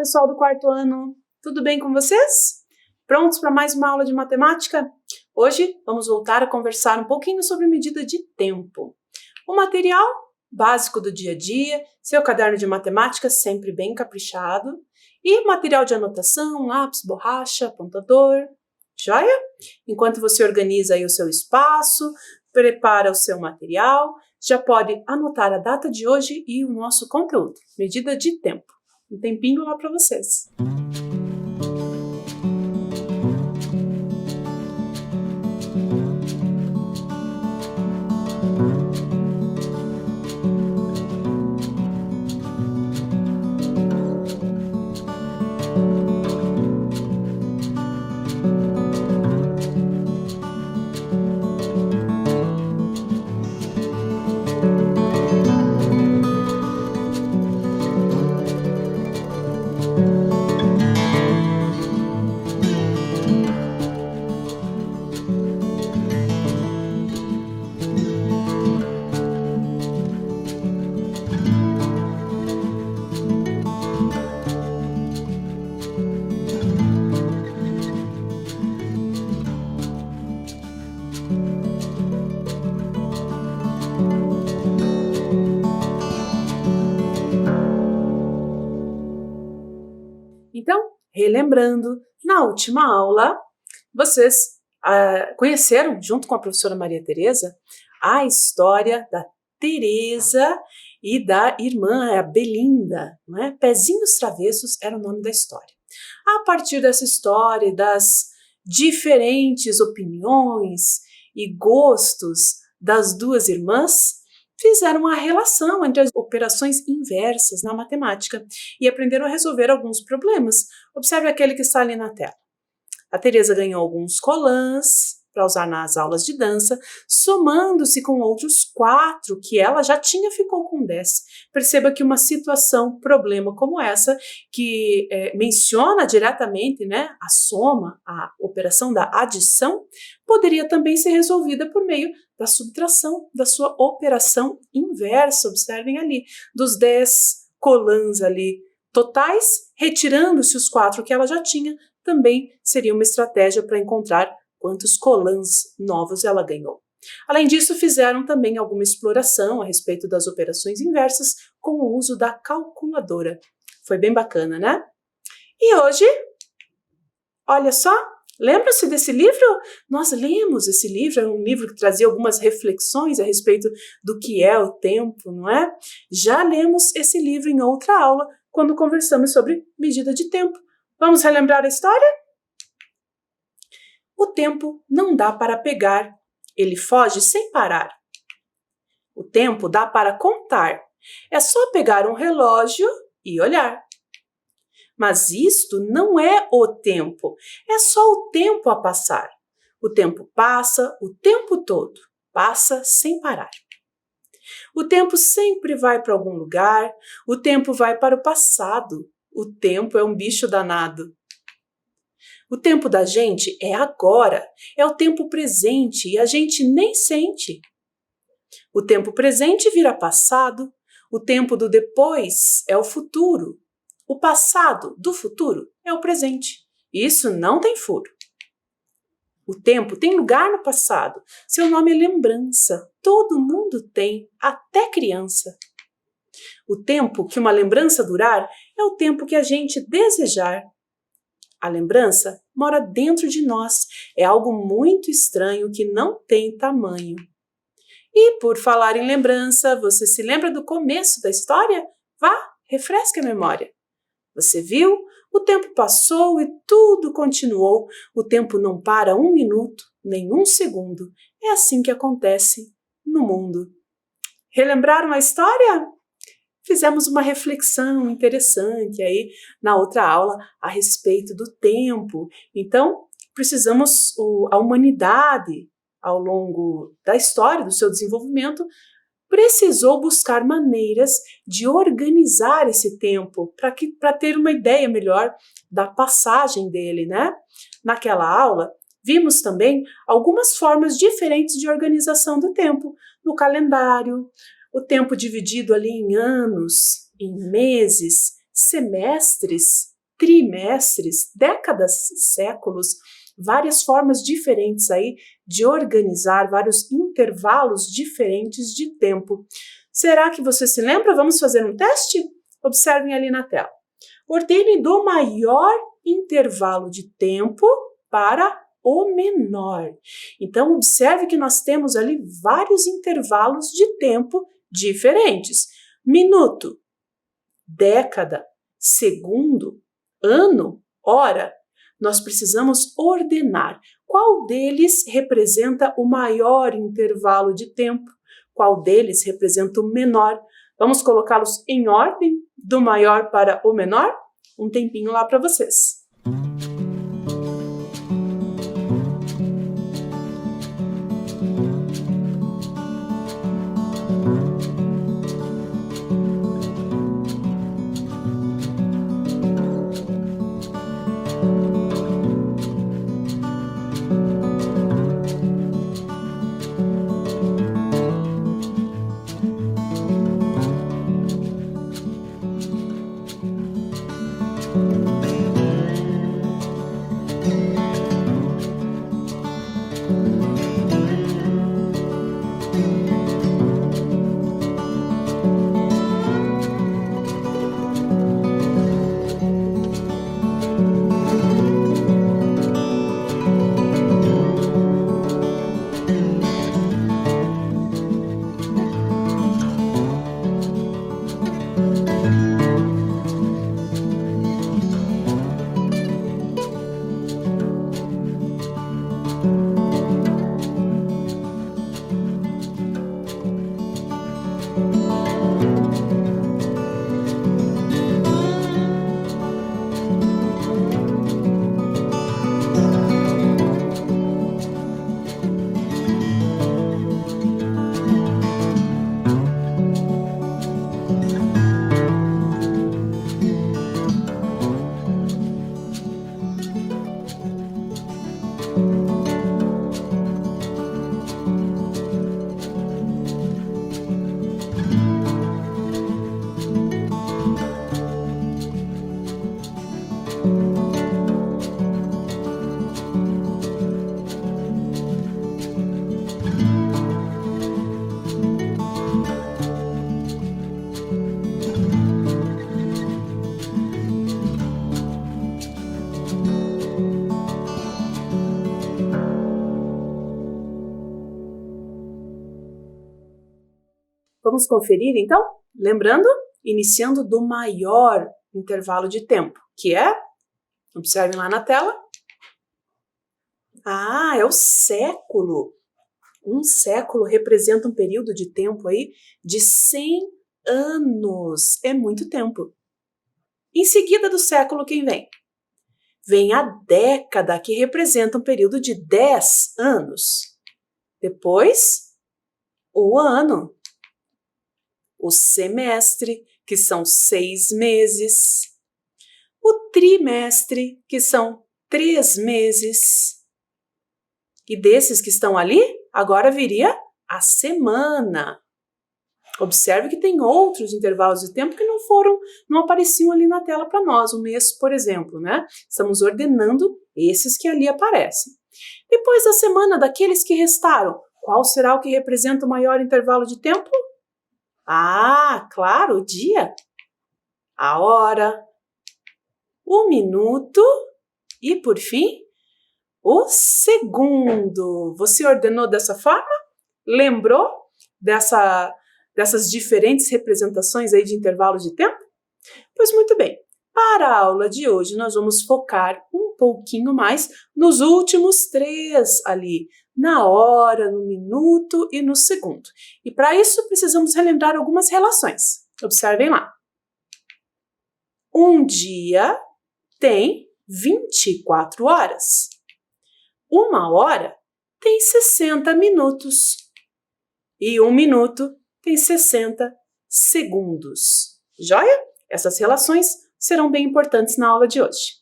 pessoal do quarto ano, tudo bem com vocês? Prontos para mais uma aula de matemática? Hoje vamos voltar a conversar um pouquinho sobre medida de tempo. O material básico do dia a dia, seu caderno de matemática sempre bem caprichado e material de anotação, lápis, borracha, apontador, joia? Enquanto você organiza aí o seu espaço, prepara o seu material, já pode anotar a data de hoje e o nosso conteúdo, medida de tempo. Um tempinho lá para vocês. Então, relembrando, na última aula, vocês conheceram, junto com a professora Maria Tereza, a história da Tereza e da irmã, a Belinda, não é? Pezinhos Travessos era o nome da história. A partir dessa história e das diferentes opiniões e gostos das duas irmãs, fizeram uma relação entre as operações inversas na matemática e aprenderam a resolver alguns problemas. Observe aquele que está ali na tela. A Tereza ganhou alguns colãs para usar nas aulas de dança, somando-se com outros 4 que ela já tinha, ficou com 10. Perceba que uma situação, problema como essa, que menciona diretamente, né, a soma, a operação da adição, poderia também ser resolvida por meio da subtração, da sua operação inversa. Observem ali, dos 10 colãs ali totais, retirando-se os 4 que ela já tinha, também seria uma estratégia para encontrar quantos colãs novos ela ganhou. Além disso, fizeram também alguma exploração a respeito das operações inversas com o uso da calculadora. Foi bem bacana, né? E hoje, olha só, lembra-se desse livro? Nós lemos esse livro, é um livro que trazia algumas reflexões a respeito do que é o tempo, não é? Já lemos esse livro em outra aula, quando conversamos sobre medida de tempo. Vamos relembrar a história? O tempo não dá para pegar, ele foge sem parar. O tempo dá para contar, é só pegar um relógio e olhar. Mas isto não é o tempo, é só o tempo a passar. O tempo passa o tempo todo, passa sem parar. O tempo sempre vai para algum lugar, o tempo vai para o passado. O tempo é um bicho danado. O tempo da gente é agora, é o tempo presente e a gente nem sente. O tempo presente vira passado, o tempo do depois é o futuro. O passado do futuro é o presente. Isso não tem furo. O tempo tem lugar no passado, seu nome é lembrança, todo mundo tem, até criança. O tempo que uma lembrança durar é o tempo que a gente desejar. A lembrança mora dentro de nós, é algo muito estranho que não tem tamanho. E por falar em lembrança, você se lembra do começo da história? Vá, refresque a memória. Você viu? O tempo passou e tudo continuou. O tempo não para 1 minuto, nem 1 segundo. É assim que acontece no mundo. Relembraram a história? Fizemos uma reflexão interessante aí na outra aula a respeito do tempo. Então, a humanidade, ao longo da história, do seu desenvolvimento, precisou buscar maneiras de organizar esse tempo para ter uma ideia melhor da passagem dele, né? Naquela aula, vimos também algumas formas diferentes de organização do tempo, no calendário, o tempo dividido ali em anos, em meses, semestres, trimestres, décadas, séculos, várias formas diferentes aí de organizar vários intervalos diferentes de tempo. Será que você se lembra? Vamos fazer um teste? Observem ali na tela. Ordene do maior intervalo de tempo para o menor. Então, observe que nós temos ali vários intervalos de tempo diferentes. Minuto, década, segundo, ano, hora. Nós precisamos ordenar qual deles representa o maior intervalo de tempo, qual deles representa o menor. Vamos colocá-los em ordem, do maior para o menor? Um tempinho lá para vocês. Vamos conferir, então? Lembrando, iniciando do maior intervalo de tempo, que é, observem lá na tela, é o século. Um século representa um período de tempo aí de 100 anos. É muito tempo. Em seguida do século, quem vem? Vem a década, que representa um período de 10 anos. Depois, o ano. O semestre, que são 6 meses. O trimestre, que são 3 meses. E desses que estão ali, agora viria a semana. Observe que tem outros intervalos de tempo que não apareciam ali na tela para nós. Um mês, por exemplo, né? Estamos ordenando esses que ali aparecem. Depois da semana, daqueles que restaram, qual será o que representa o maior intervalo de tempo? Claro, o dia, a hora, o minuto e, por fim, o segundo. Você ordenou dessa forma? Lembrou dessas diferentes representações aí de intervalos de tempo? Pois muito bem. Para a aula de hoje, nós vamos focar um pouquinho mais nos últimos 3 ali, na hora, no minuto e no segundo. E para isso, precisamos relembrar algumas relações. Observem lá. Um dia tem 24 horas. Uma hora tem 60 minutos. E um minuto tem 60 segundos. Joia? Essas relações serão bem importantes na aula de hoje.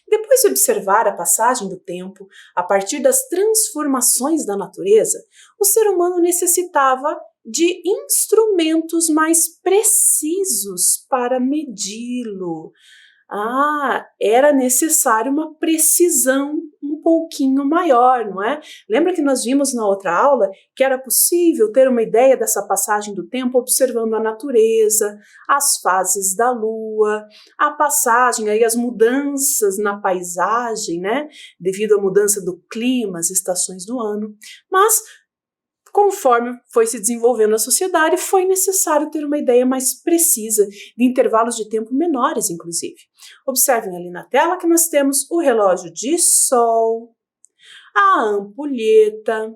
Depois de observar a passagem do tempo a partir das transformações da natureza, o ser humano necessitava de instrumentos mais precisos para medi-lo. Era necessário uma precisão um pouquinho maior, não é? Lembra que nós vimos na outra aula que era possível ter uma ideia dessa passagem do tempo observando a natureza, as fases da lua, a passagem, aí as mudanças na paisagem, né? Devido à mudança do clima, as estações do ano. Mas conforme foi se desenvolvendo a sociedade, foi necessário ter uma ideia mais precisa, de intervalos de tempo menores, inclusive. Observem ali na tela que nós temos o relógio de sol, a ampulheta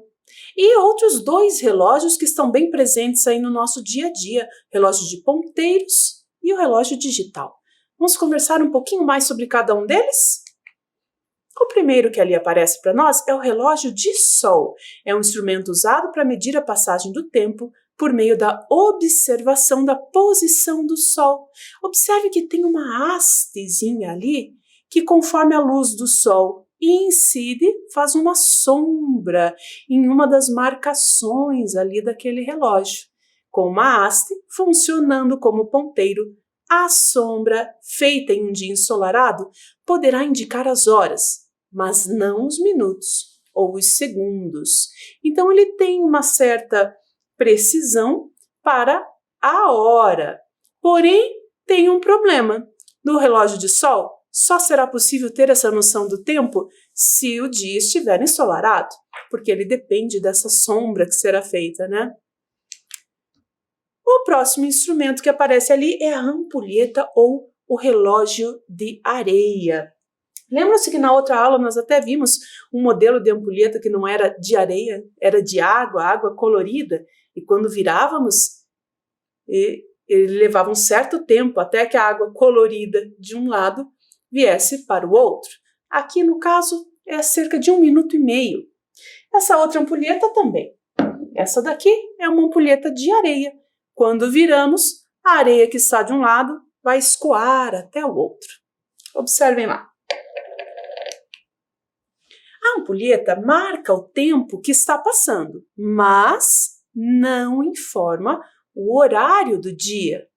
e outros 2 relógios que estão bem presentes aí no nosso dia a dia, relógio de ponteiros e o relógio digital. Vamos conversar um pouquinho mais sobre cada um deles? O primeiro que ali aparece para nós é o relógio de sol. É um instrumento usado para medir a passagem do tempo por meio da observação da posição do sol. Observe que tem uma hastezinha ali que, conforme a luz do sol incide, faz uma sombra em uma das marcações ali daquele relógio. Com uma haste funcionando como ponteiro, a sombra feita em um dia ensolarado poderá indicar as horas, mas não os minutos ou os segundos. Então, ele tem uma certa precisão para a hora. Porém, tem um problema. No relógio de sol, só será possível ter essa noção do tempo se o dia estiver ensolarado, porque ele depende dessa sombra que será feita, né? O próximo instrumento que aparece ali é a ampulheta ou o relógio de areia. Lembram-se que na outra aula nós até vimos um modelo de ampulheta que não era de areia, era de água colorida, e quando virávamos, ele levava um certo tempo até que a água colorida de um lado viesse para o outro. Aqui, no caso, é cerca de 1 minuto e meio. Essa outra ampulheta também. Essa daqui é uma ampulheta de areia. Quando viramos, a areia que está de um lado vai escoar até o outro. Observem lá. A ampulheta marca o tempo que está passando, mas não informa o horário do dia.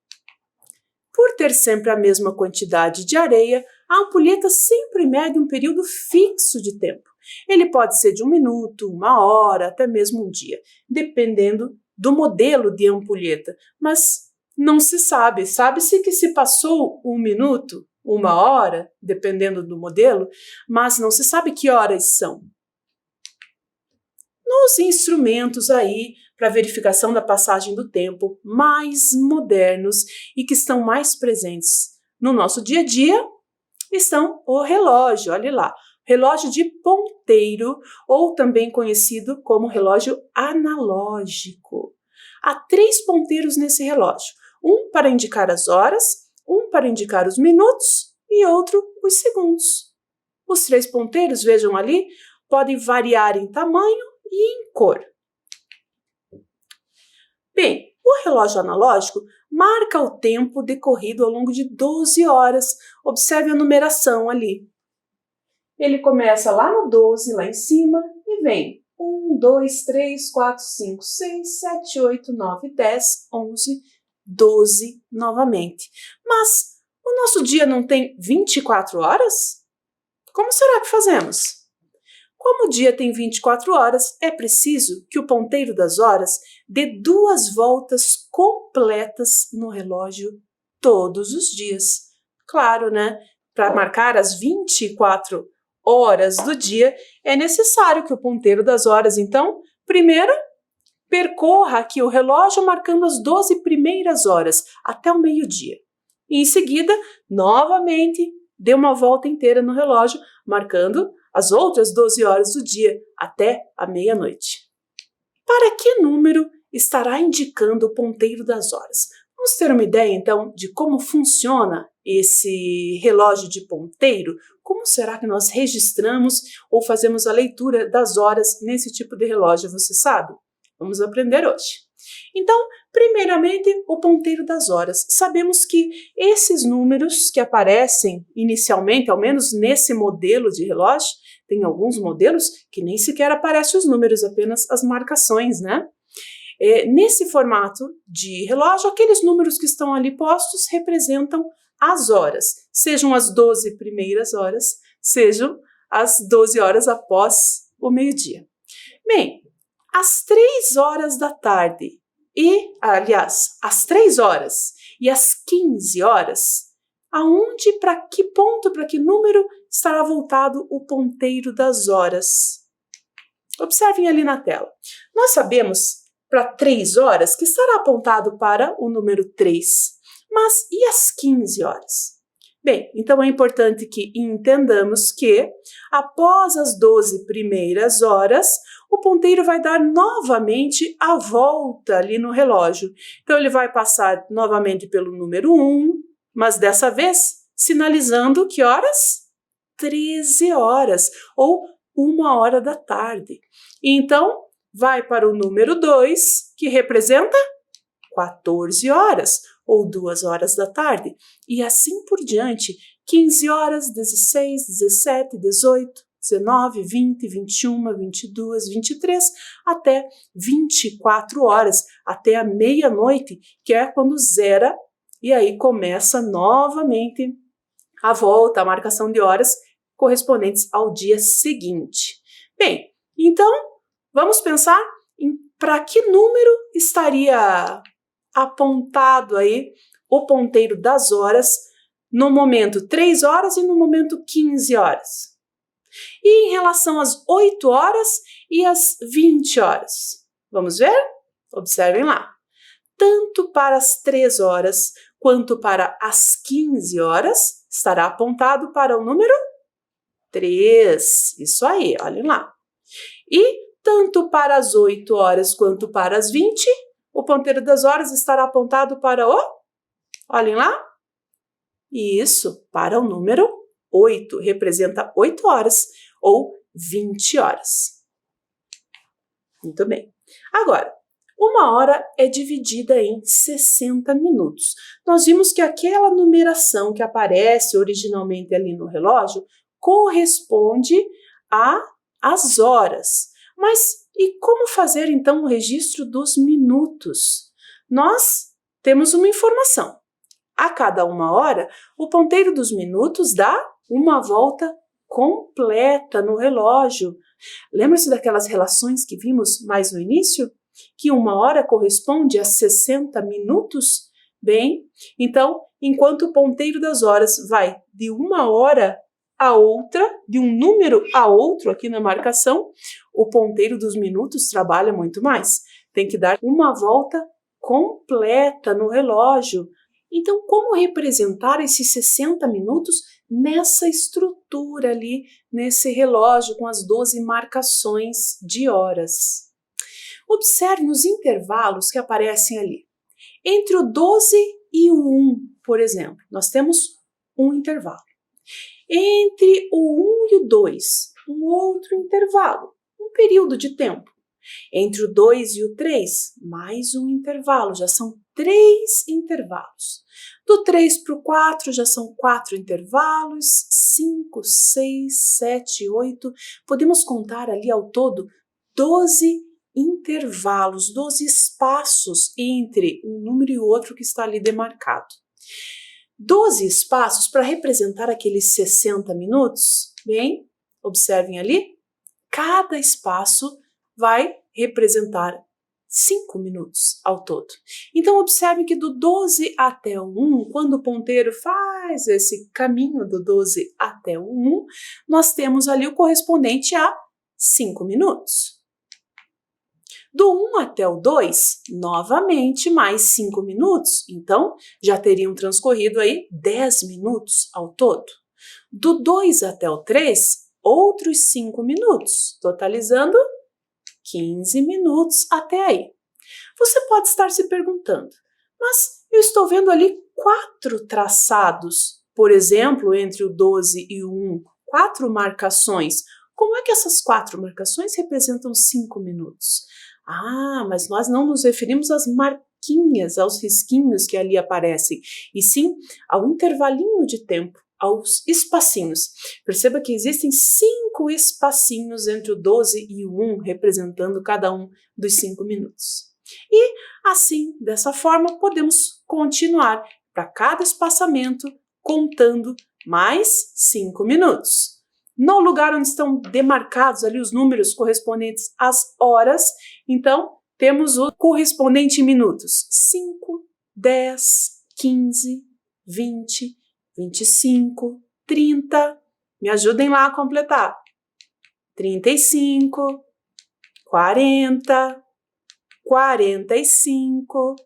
Por ter sempre a mesma quantidade de areia, a ampulheta sempre mede um período fixo de tempo. Ele pode ser de 1 minuto, 1 hora, até mesmo um dia, dependendo do modelo de ampulheta. Mas não se sabe. Sabe-se que se passou 1 minuto, 1 hora, dependendo do modelo, mas não se sabe que horas são. Nos instrumentos aí para verificação da passagem do tempo mais modernos e que estão mais presentes no nosso dia a dia, estão o relógio, olha lá, relógio de ponteiro, ou também conhecido como relógio analógico. Há 3 ponteiros nesse relógio, um para indicar as horas, um para indicar os minutos e outro os segundos. Os 3 ponteiros, vejam ali, podem variar em tamanho e em cor. Bem, o relógio analógico marca o tempo decorrido ao longo de 12 horas. Observe a numeração ali. Ele começa lá no 12, lá em cima, e vem 1, 2, 3, 4, 5, 6, 7, 8, 9, 10, 11, 12 novamente. Mas o nosso dia não tem 24 horas? Como será que fazemos? Como o dia tem 24 horas, é preciso que o ponteiro das horas dê 2 voltas completas no relógio todos os dias. Claro, né? Para marcar as 24 horas do dia, é necessário que o ponteiro das horas, então, primeiro, percorra aqui o relógio marcando as 12 primeiras horas, até o meio-dia. E em seguida, novamente, dê uma volta inteira no relógio, marcando as outras 12 horas do dia, até a meia-noite. Para que número estará indicando o ponteiro das horas? Vamos ter uma ideia, então, de como funciona esse relógio de ponteiro? Como será que nós registramos ou fazemos a leitura das horas nesse tipo de relógio, você sabe? Vamos aprender hoje. Então, primeiramente, o ponteiro das horas. Sabemos que esses números que aparecem inicialmente, ao menos nesse modelo de relógio, tem alguns modelos que nem sequer aparecem os números, apenas as marcações, né? Nesse formato de relógio, aqueles números que estão ali postos representam as horas, sejam as 12 primeiras horas, sejam as 12 horas após o meio-dia. Bem, às 3 horas da tarde às 3 horas e às 15 horas, para que ponto, para que número estará voltado o ponteiro das horas? Observem ali na tela. Nós sabemos para 3 horas que estará apontado para o número 3, mas e às 15 horas? Bem, então é importante que entendamos que após as 12 primeiras horas, o ponteiro vai dar novamente a volta ali no relógio. Então ele vai passar novamente pelo número 1, mas dessa vez sinalizando que horas? 13 horas ou 1 hora da tarde. Então vai para o número 2, que representa 14 horas ou 2 horas da tarde, e assim por diante, 15 horas, 16, 17, 18, 19, 20, 21, 22, 23, até 24 horas, até a meia-noite, que é quando zera, e aí começa novamente a volta, a marcação de horas correspondentes ao dia seguinte. Bem, então, vamos pensar para que número estaria apontado aí o ponteiro das horas no momento 3 horas e no momento 15 horas. E em relação às 8 horas e às 20 horas? Vamos ver? Observem lá. Tanto para as 3 horas quanto para as 15 horas estará apontado para o número 3. Isso aí, olhem lá. E tanto para as 8 horas quanto para as 20, o ponteiro das horas estará apontado para olhem lá, isso, para o número 8, representa 8 horas ou 20 horas. Muito bem. Agora, 1 hora é dividida em 60 minutos. Nós vimos que aquela numeração que aparece originalmente ali no relógio corresponde às horas. Mas e como fazer então o registro dos minutos? Nós temos uma informação. A cada 1 hora, o ponteiro dos minutos dá uma volta completa no relógio. Lembra-se daquelas relações que vimos mais no início? Que 1 hora corresponde a 60 minutos? Bem, então, enquanto o ponteiro das horas vai de 1 hora a outra, de um número a outro aqui na marcação, o ponteiro dos minutos trabalha muito mais. Tem que dar uma volta completa no relógio. Então, como representar esses 60 minutos nessa estrutura ali, nesse relógio com as 12 marcações de horas? Observem os intervalos que aparecem ali. Entre o 12 e o 1, por exemplo, nós temos um intervalo. Entre o 1 e o 2, um outro intervalo, um período de tempo. Entre o 2 e o 3, mais um intervalo, já são 3 intervalos. Do 3 para o 4 já são 4 intervalos, 5, 6, 7, 8. Podemos contar ali ao todo 12 intervalos, 12 espaços entre um número e outro que está ali demarcado. 12 espaços para representar aqueles 60 minutos. Bem, observem ali, cada espaço vai representar 5 minutos ao todo. Então, observe que do 12 até o 1, quando o ponteiro faz esse caminho do 12 até o 1, nós temos ali o correspondente a 5 minutos. Do 1 até o 2, novamente mais 5 minutos, então já teriam transcorrido aí 10 minutos ao todo. Do 2 até o 3, outros 5 minutos, totalizando 15 minutos até aí. Você pode estar se perguntando, mas eu estou vendo ali 4 traçados, por exemplo, entre o 12 e o 1, 4 marcações. Como é que essas 4 marcações representam 5 minutos? Ah, mas nós não nos referimos às marquinhas, aos risquinhos que ali aparecem, e sim ao intervalinho de tempo, aos espacinhos. Perceba que existem 5 espacinhos entre o 12 e o 1, representando cada um dos 5 minutos. E assim, dessa forma, podemos continuar para cada espaçamento, contando mais 5 minutos. No lugar onde estão demarcados ali os números correspondentes às horas, então, temos o correspondente em minutos. 5, 10, 15, 20, 25, 30. Me ajudem lá a completar. 35, 40, 45,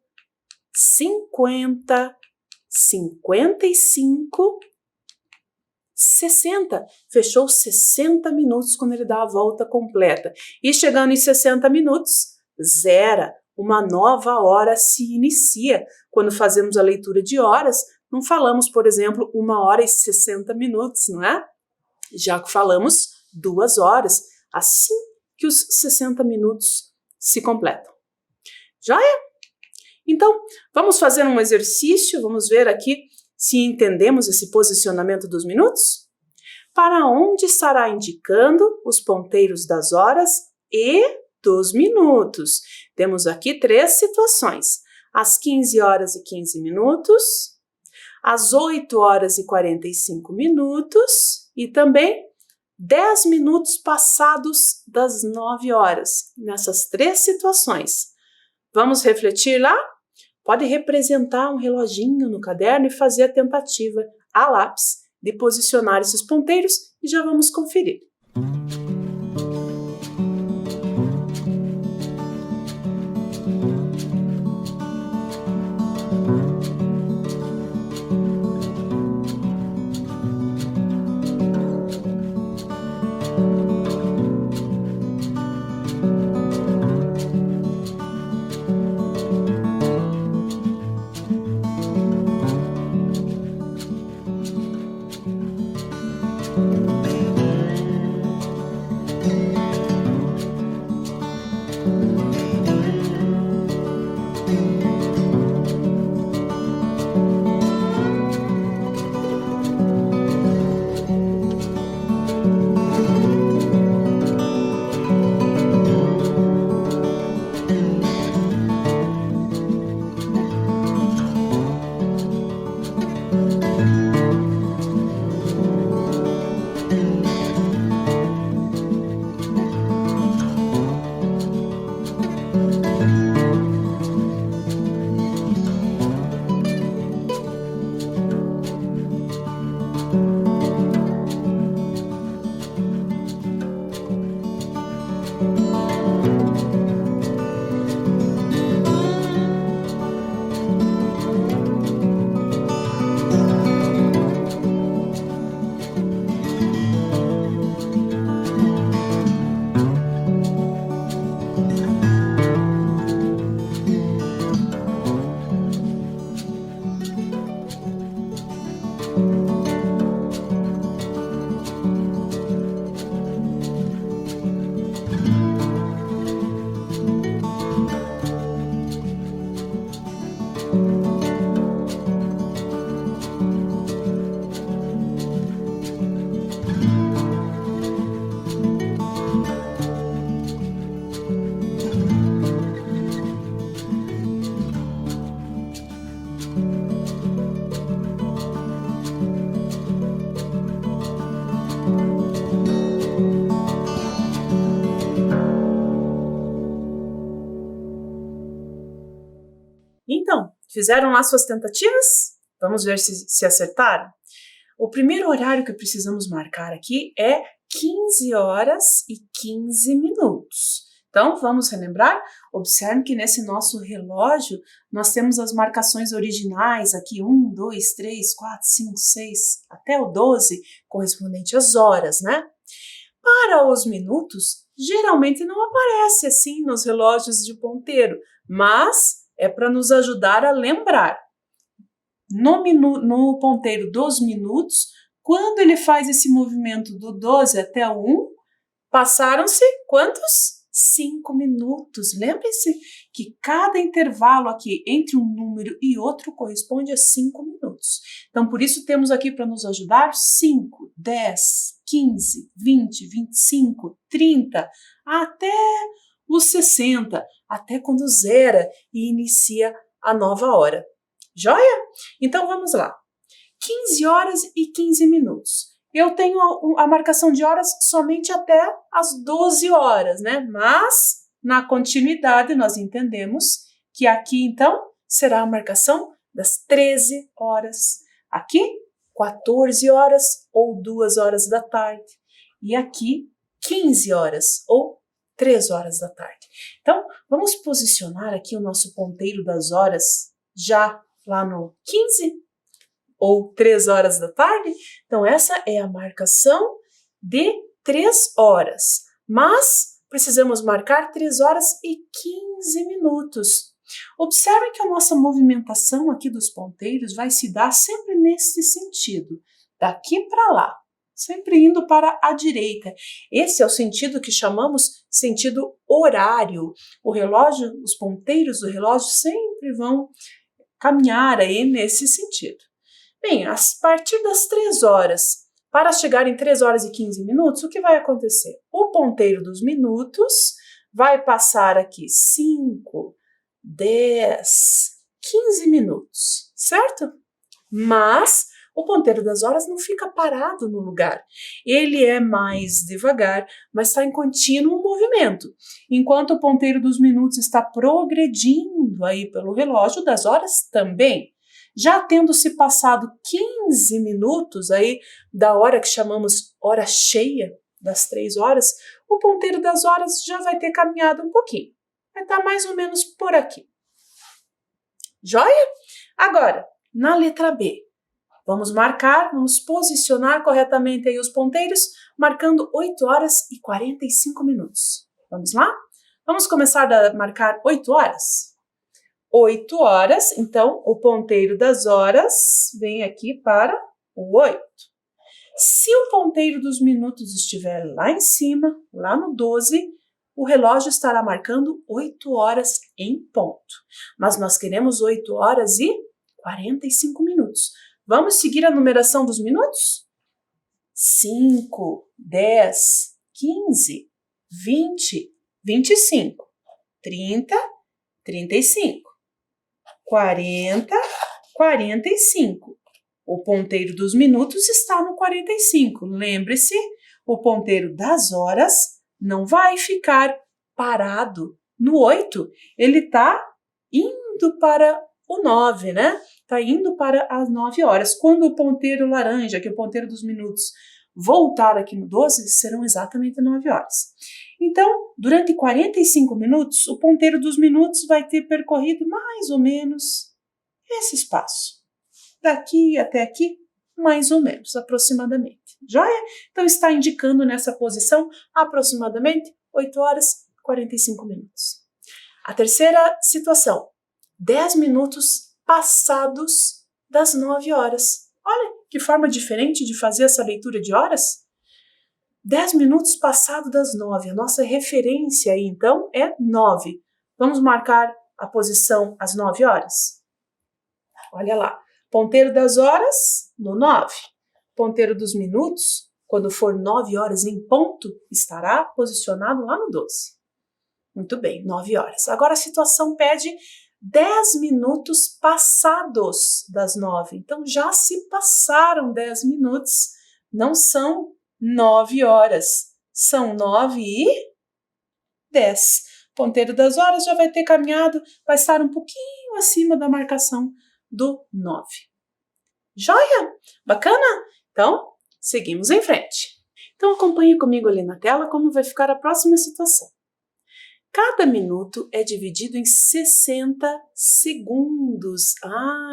50, 55, 60. Fechou 60 minutos quando ele dá a volta completa. E chegando em 60 minutos, zera. Uma nova hora se inicia. Quando fazemos a leitura de horas, não falamos, por exemplo, 1 hora e 60 minutos, não é? Já que falamos 2 horas, assim que os 60 minutos se completam. Joia? Então, vamos fazer um exercício, vamos ver aqui se entendemos esse posicionamento dos minutos? Para onde estará indicando os ponteiros das horas e dos minutos? Temos aqui 3 situações. Às 15 horas e 15 minutos, às 8 horas e 45 minutos e também 10 minutos passados das 9 horas. Nessas 3 situações. Vamos refletir lá? Pode representar um reloginho no caderno e fazer a tentativa a lápis de posicionar esses ponteiros e já vamos conferir. Então, fizeram lá suas tentativas? Vamos ver se acertaram? O primeiro horário que precisamos marcar aqui é 15 horas e 15 minutos. Então, vamos relembrar? Observe que nesse nosso relógio nós temos as marcações originais aqui, 1, 2, 3, 4, 5, 6, até o 12, correspondente às horas, né? Para os minutos, geralmente não aparece assim nos relógios de ponteiro, mas é para nos ajudar a lembrar. No ponteiro dos minutos, quando ele faz esse movimento do 12 até o 1, passaram-se quantos? 5 minutos. Lembre-se que cada intervalo aqui entre um número e outro corresponde a 5 minutos. Então, por isso temos aqui para nos ajudar 5, 10, 15, 20, 25, 30, até os 60, até quando zera e inicia a nova hora. Joia? Então vamos lá. 15 horas e 15 minutos. Eu tenho a marcação de horas somente até as 12 horas, né? Mas, na continuidade, nós entendemos que aqui, então, será a marcação das 13 horas. Aqui, 14 horas ou 2 horas da tarde. E aqui, 15 horas ou 3 horas da tarde. Então, vamos posicionar aqui o nosso ponteiro das horas já lá no 15 ou 3 horas da tarde. Então, essa é a marcação de 3 horas. Mas precisamos marcar 3 horas e 15 minutos. Observe que a nossa movimentação aqui dos ponteiros vai se dar sempre nesse sentido, daqui para lá, sempre indo para a direita. Esse é o sentido que chamamos sentido horário. O relógio, os ponteiros do relógio sempre vão caminhar aí nesse sentido. Bem, a partir das 3 horas, para chegar em 3 horas e 15 minutos, o que vai acontecer? O ponteiro dos minutos vai passar aqui 5, 10, 15 minutos, certo? Mas o ponteiro das horas não fica parado no lugar. Ele é mais devagar, mas está em contínuo movimento. Enquanto o ponteiro dos minutos está progredindo aí pelo relógio das horas também. Já tendo se passado 15 minutos aí da hora que chamamos hora cheia, das 3 horas, o ponteiro das horas já vai ter caminhado um pouquinho. Vai estar mais ou menos por aqui. Joia? Agora, na letra B, vamos posicionar corretamente aí os ponteiros, marcando 8 horas e 45 minutos. Vamos lá? Vamos começar a marcar 8 horas? 8 horas, então o ponteiro das horas vem aqui para o 8. Se o ponteiro dos minutos estiver lá em cima, lá no 12, o relógio estará marcando 8 horas em ponto. Mas nós queremos 8 horas e 45 minutos. Vamos seguir a numeração dos minutos? 5, 10, 15, 20, 25, 30, 35. 40, 45. O ponteiro dos minutos está no 45. Lembre-se, o ponteiro das horas não vai ficar parado no 8. Ele está indo para o 9, né? Está indo para as 9 horas. Quando o ponteiro laranja, que é o ponteiro dos minutos, voltar aqui no 12, serão exatamente 9 horas. Então, durante 45 minutos, o ponteiro dos minutos vai ter percorrido mais ou menos esse espaço. Daqui até aqui, mais ou menos, aproximadamente. Joia? Então, está indicando nessa posição aproximadamente 8 horas e 45 minutos. A terceira situação, 10 minutos passados das 9 horas. Olha que forma diferente de fazer essa leitura de horas. 10 minutos passado das 9. A nossa referência aí, então, é 9. Vamos marcar a posição às 9 horas? Olha lá. Ponteiro das horas, no 9. Ponteiro dos minutos, quando for 9 horas em ponto, estará posicionado lá no 12. Muito bem, 9 horas. Agora a situação pede 10 minutos passados das 9. Então, já se passaram 10 minutos. Não são 9 horas. São 9 e 10. Ponteiro das horas já vai ter caminhado, vai estar um pouquinho acima da marcação do 9. Joia? Bacana? Então, seguimos em frente. Então, acompanhe comigo ali na tela como vai ficar a próxima situação. Cada minuto é dividido em 60 segundos.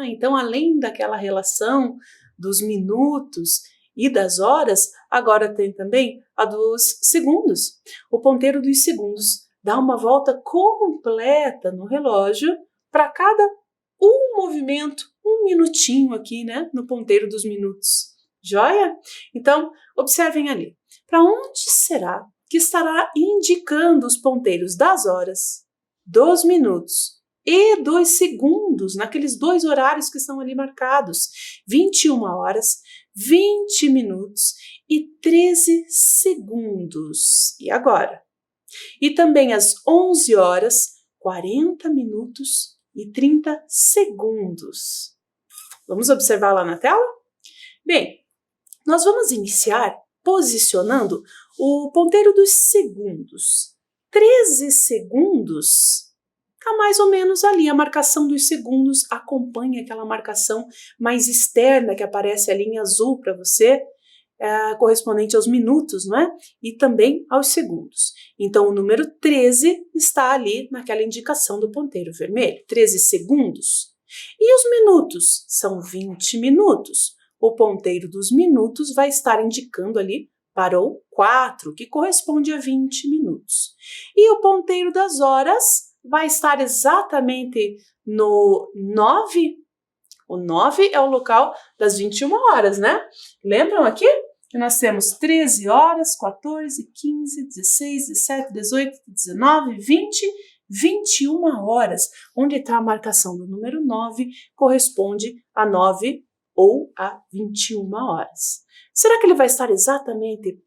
Então além daquela relação dos minutos e das horas, agora tem também a dos segundos. O ponteiro dos segundos dá uma volta completa no relógio para cada movimento, um minutinho aqui, né, no ponteiro dos minutos. Joia? Então, observem ali. Para onde será que estará indicando os ponteiros das horas, dos minutos e dos segundos, naqueles 2 horários que estão ali marcados, 21 horas, 20 minutos e 13 segundos. E agora? E também às 11 horas, 40 minutos e 30 segundos. Vamos observar lá na tela? Bem, nós vamos iniciar posicionando o ponteiro dos segundos. 13 segundos está mais ou menos ali. A marcação dos segundos acompanha aquela marcação mais externa que aparece ali em azul para você, correspondente aos minutos, não é? E também aos segundos. Então, o número 13 está ali naquela indicação do ponteiro vermelho. 13 segundos. E os minutos? São 20 minutos. O ponteiro dos minutos vai estar indicando ali para o 4, que corresponde a 20 minutos. E o ponteiro das horas vai estar exatamente no 9. O 9 é o local das 21 horas, né? Lembram aqui? Que nós temos 13 horas, 14, 15, 16, 17, 18, 19, 20, 21 horas. Onde está a marcação do número 9, corresponde a 9 ou a 21 horas. Será que ele vai estar exatamente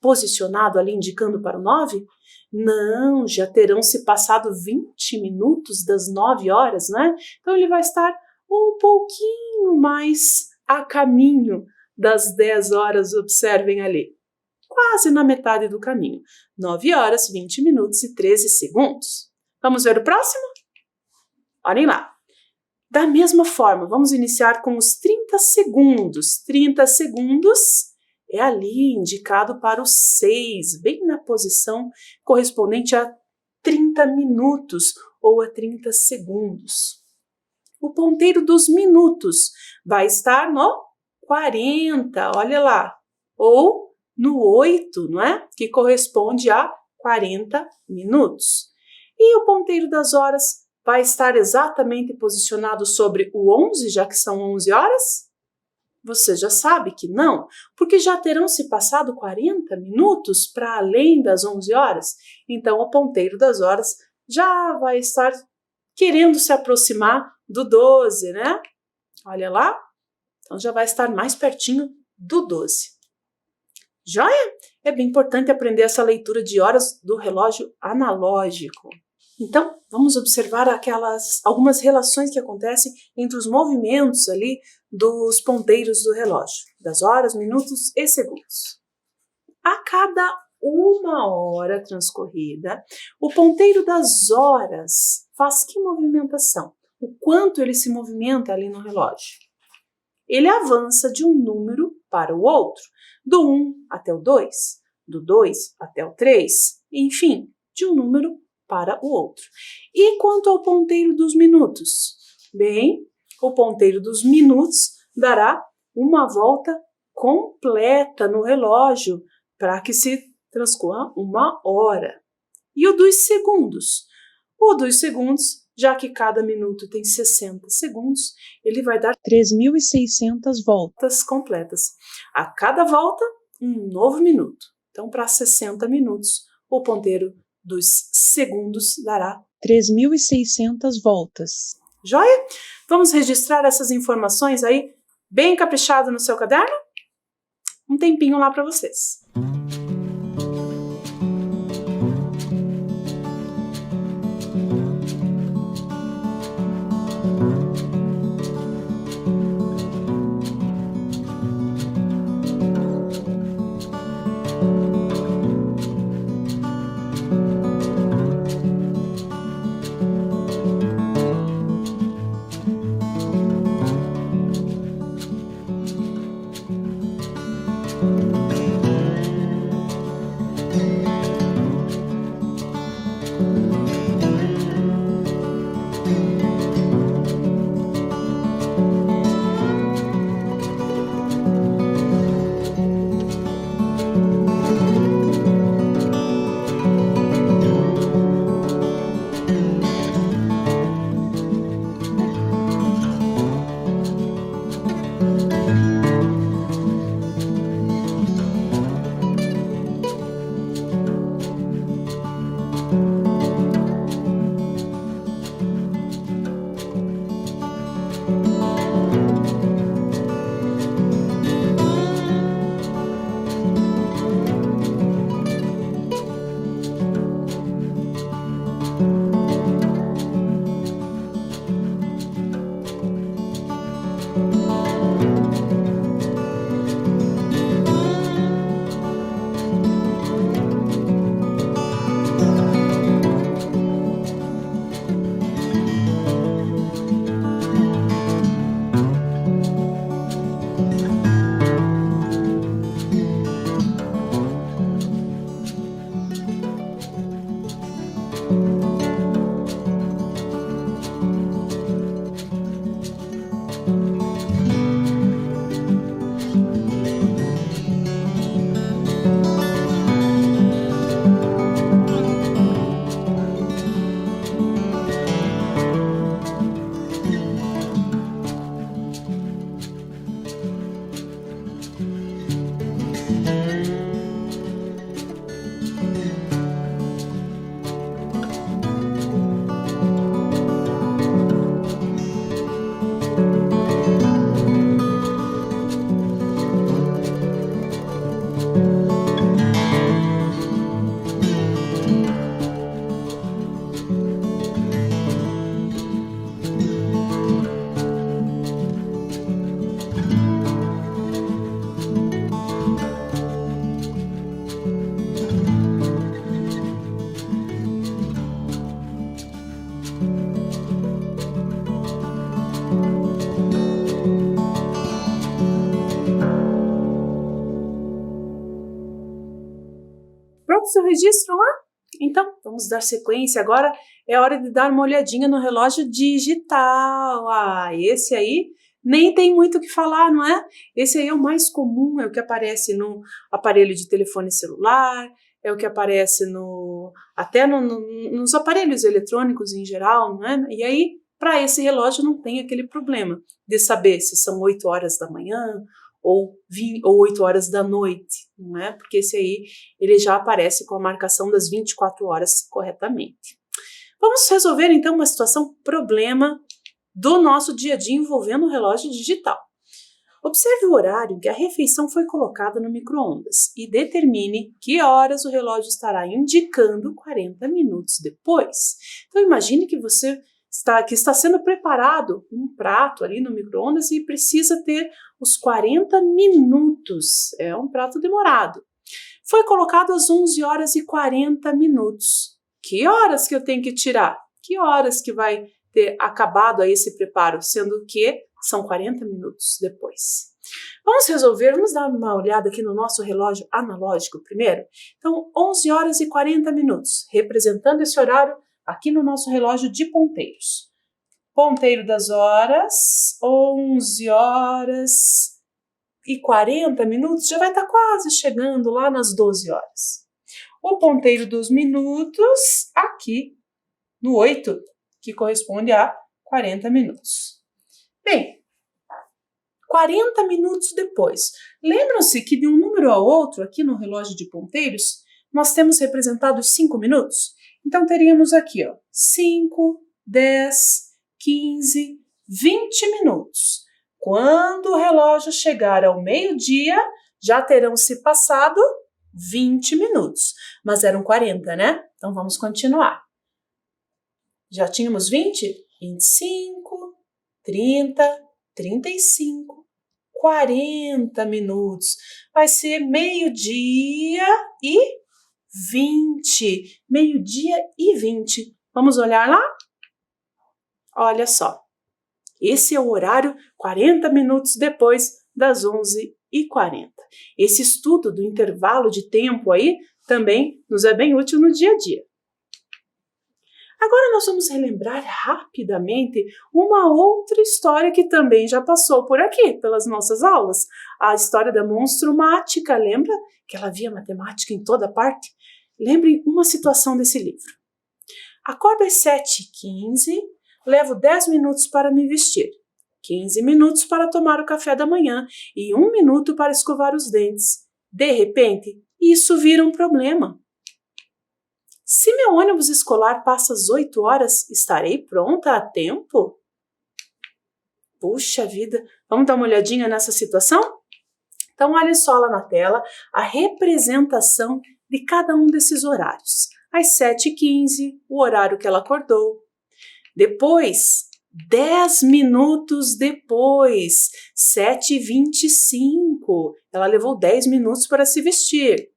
posicionado ali, indicando para o 9? Não, já terão se passado 20 minutos das 9 horas, né? Então ele vai estar um pouquinho mais a caminho das 10 horas, observem ali. Quase na metade do caminho. 9 horas, 20 minutos e 13 segundos. Vamos ver o próximo? Olhem lá. Da mesma forma, vamos iniciar com os 30 segundos. 30 segundos é ali indicado para o 6, bem na posição correspondente a 30 minutos ou a 30 segundos. O ponteiro dos minutos vai estar no 40, olha lá, ou no 8, não é? Que corresponde a 40 minutos. E o ponteiro das horas vai estar exatamente posicionado sobre o 11, já que são 11 horas? Você já sabe que não, porque já terão se passado 40 minutos para além das 11 horas. Então, o ponteiro das horas já vai estar querendo se aproximar do 12, né? Olha lá. Então, já vai estar mais pertinho do 12. Joia? É bem importante aprender essa leitura de horas do relógio analógico. Então, vamos observar algumas relações que acontecem entre os movimentos ali dos ponteiros do relógio, das horas, minutos e segundos. A cada 1 hora transcorrida, o ponteiro das horas faz que movimentação? O quanto ele se movimenta ali no relógio? Ele avança de um número para o outro, do 1 até o 2, do 2 até o 3, enfim, de um número para o outro. E quanto ao ponteiro dos minutos? Bem, o ponteiro dos minutos dará uma volta completa no relógio para que se transcorra 1 hora. E o dos segundos? O dos segundos, já que cada minuto tem 60 segundos, ele vai dar 3.600 voltas completas. A cada volta, um novo minuto. Então, para 60 minutos, o ponteiro dos segundos dará 3.600 voltas. Joia? Vamos registrar essas informações aí bem caprichado no seu caderno? Um tempinho lá para vocês. Pronto seu registro lá? Então, vamos dar sequência. Agora é hora de dar uma olhadinha no relógio digital. Esse aí nem tem muito o que falar, não é? Esse aí é o mais comum, é o que aparece no aparelho de telefone celular, é o que aparece até nos aparelhos eletrônicos em geral, não é? E aí, para esse relógio não tem aquele problema de saber se são 8 horas da manhã, ou 8 horas da noite, não é? Porque esse aí, ele já aparece com a marcação das 24 horas corretamente. Vamos resolver então uma situação problema do nosso dia a dia envolvendo o relógio digital. Observe o horário em que a refeição foi colocada no micro-ondas e determine que horas o relógio estará indicando 40 minutos depois. Então imagine que está sendo preparado um prato ali no micro-ondas e precisa ter os 40 minutos. É um prato demorado. Foi colocado às 11 horas e 40 minutos. Que horas que eu tenho que tirar? Que horas que vai ter acabado aí esse preparo? Sendo que são 40 minutos depois. Vamos dar uma olhada aqui no nosso relógio analógico primeiro? Então, 11 horas e 40 minutos, representando esse horário aqui no nosso relógio de ponteiros. Ponteiro das horas, 11 horas e 40 minutos, já vai estar quase chegando lá nas 12 horas. O ponteiro dos minutos, aqui no 8, que corresponde a 40 minutos. Bem, 40 minutos depois. Lembram-se que de um número a outro, aqui no relógio de ponteiros, nós temos representado os 5 minutos? Então, teríamos aqui, 5, 10, 15, 20 minutos. Quando o relógio chegar ao meio-dia, já terão se passado 20 minutos. Mas eram 40, né? Então, vamos continuar. Já tínhamos 20? 25, 30, 35, 40 minutos. Vai ser meio-dia e 20. Meio-dia e 20. Vamos olhar lá? Olha só. Esse é o horário 40 minutos depois das 11h40. Esse estudo do intervalo de tempo aí também nos é bem útil no dia a dia. Agora nós vamos relembrar rapidamente uma outra história que também já passou por aqui, pelas nossas aulas. A história da monstrumática, lembra? Que ela via matemática em toda parte? Lembre uma situação desse livro. Acordo às 7h15, levo 10 minutos para me vestir, 15 minutos para tomar o café da manhã e 1 minuto para escovar os dentes. De repente, isso vira um problema. Se meu ônibus escolar passa às 8 horas, estarei pronta a tempo? Puxa vida, vamos dar uma olhadinha nessa situação? Então, olha só lá na tela a representação de cada um desses horários. Às 7h15, o horário que ela acordou. Depois, 10 minutos depois, 7h25, ela levou 10 minutos para se vestir.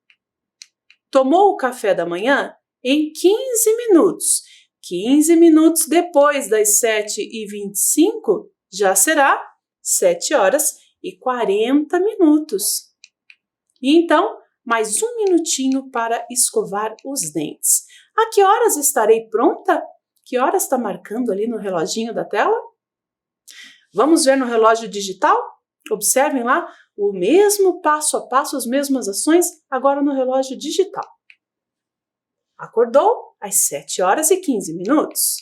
Tomou o café da manhã? Em 15 minutos. 15 minutos depois das 7h25, já será 7 horas e 40 minutos. E então, mais 1 minutinho para escovar os dentes. A que horas estarei pronta? Que horas está marcando ali no reloginho da tela? Vamos ver no relógio digital? Observem lá o mesmo passo a passo, as mesmas ações, agora no relógio digital. Acordou às 7 horas e 15 minutos.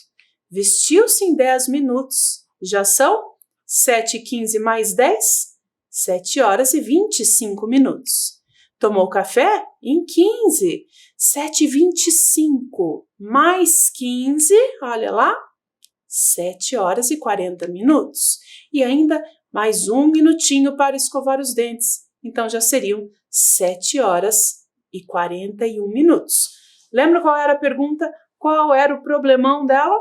Vestiu-se em 10 minutos. Já são 7h15 mais 10, 7 horas e 25 minutos. Tomou café em 15, 7h25 mais 15, olha lá, 7 horas e 40 minutos. E ainda mais 1 minutinho para escovar os dentes. Então já seriam 7 horas e 41 minutos. Lembra qual era a pergunta? Qual era o problemão dela?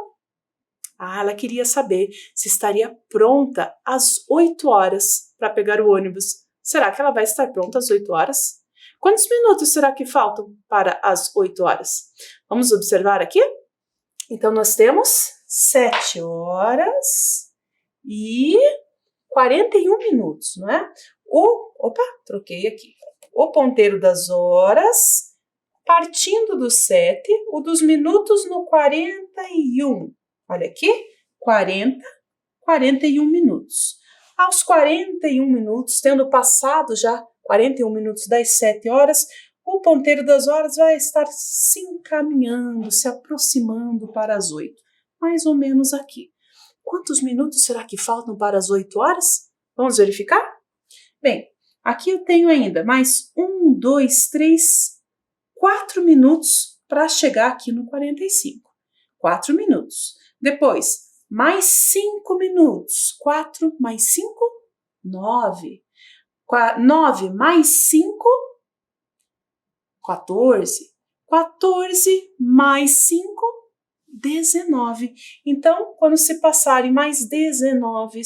Ela queria saber se estaria pronta às 8 horas para pegar o ônibus. Será que ela vai estar pronta às 8 horas? Quantos minutos será que faltam para as 8 horas? Vamos observar aqui? Então, nós temos 7 horas e 41 minutos, não é? Troquei aqui. O ponteiro das horas, partindo do 7, o dos minutos no 41. Olha aqui, 41 minutos. Aos 41 minutos, tendo passado já 41 minutos das 7 horas, o ponteiro das horas vai estar se encaminhando, se aproximando para as 8. Mais ou menos aqui. Quantos minutos será que faltam para as 8 horas? Vamos verificar? Bem, aqui eu tenho ainda mais 1, 2, 3, 4 minutos para chegar aqui no 45. 4 minutos. Depois, mais 5 minutos. 4 mais 5, 9. 9 mais 5, 14. 14 mais 5, 19. Então, quando se passarem mais 19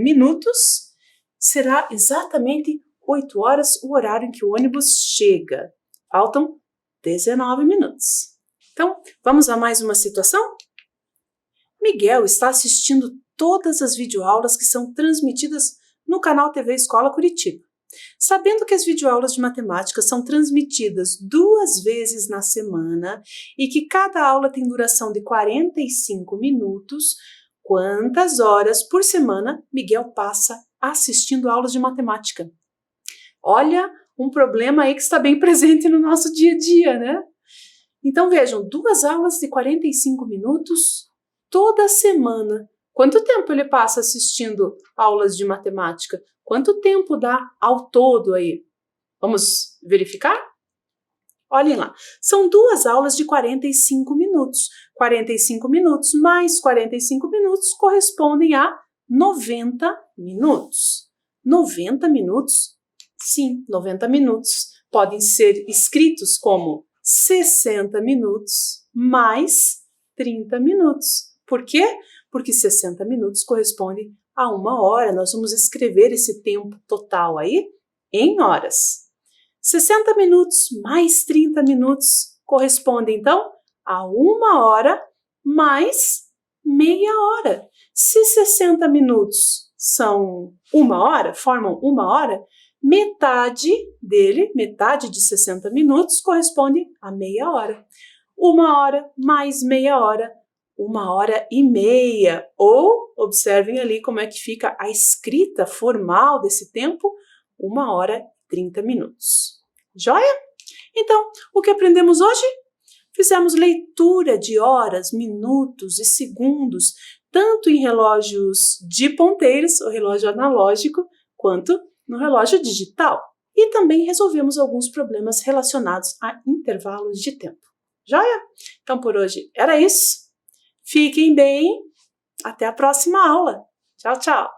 minutos, será exatamente 8 horas o horário em que o ônibus chega. Faltam 19 minutos. Então, vamos a mais uma situação? Miguel está assistindo todas as videoaulas que são transmitidas no canal TV Escola Curitiba. Sabendo que as videoaulas de matemática são transmitidas 2 vezes na semana e que cada aula tem duração de 45 minutos, quantas horas por semana Miguel passa assistindo aulas de matemática? Olha, um problema aí que está bem presente no nosso dia a dia, né? Então vejam, 2 aulas de 45 minutos toda semana. Quanto tempo ele passa assistindo aulas de matemática? Quanto tempo dá ao todo aí? Vamos verificar? Olhem lá, são 2 aulas de 45 minutos. 45 minutos mais 45 minutos correspondem a 90 minutos. 90 minutos? Sim, 90 minutos. Podem ser escritos como 60 minutos mais 30 minutos. Por quê? Porque 60 minutos corresponde a 1 hora. Nós vamos escrever esse tempo total aí em horas. 60 minutos mais 30 minutos corresponde, então, a 1 hora mais meia hora. Se 60 minutos são 1 hora, formam 1 hora, metade de 60 minutos, corresponde a meia hora. 1 hora mais meia hora, 1 hora e meia. Ou, observem ali como é que fica a escrita formal desse tempo, 1 hora e 30 minutos. Joia? Então, o que aprendemos hoje? Fizemos leitura de horas, minutos e segundos, tanto em relógios de ponteiros, o relógio analógico, quanto no relógio digital. E também resolvemos alguns problemas relacionados a intervalos de tempo. Joia? Então, por hoje era isso. Fiquem bem. Até a próxima aula. Tchau, tchau.